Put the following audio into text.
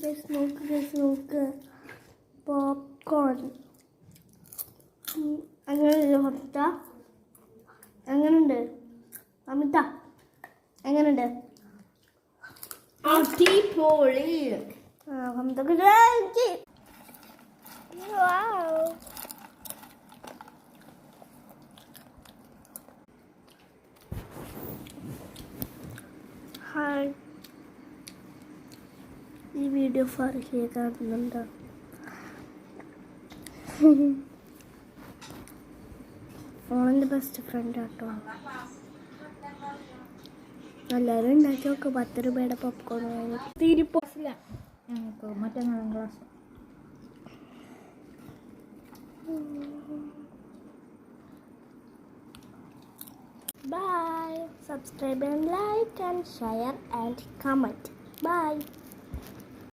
നോക്ക് പോപ്കോൺ അങ്ങനെയുണ്ട്. ഹംസ എങ്ങനെയുണ്ട്? അമിത എങ്ങനെയുണ്ട്? അടിപൊളി. ഹംസക്ക് ഹായ്, ഈ വീഡിയോ ഫാറിലേക്ക് കാണുന്നുണ്ടോ? ഓണെൻ്റെ ബെസ്റ്റ് ഫ്രണ്ട് ആട്ടോ. എല്ലാവരും ഉണ്ടാക്കി നോക്ക്. 10 രൂപയുടെ പോപ്കോൺ വാങ്ങി. തിരിപ്പോസില്ല ഞങ്ങൾക്ക് മറ്റന്നാളും class. Bye. Subscribe and like and share and comment. Bye.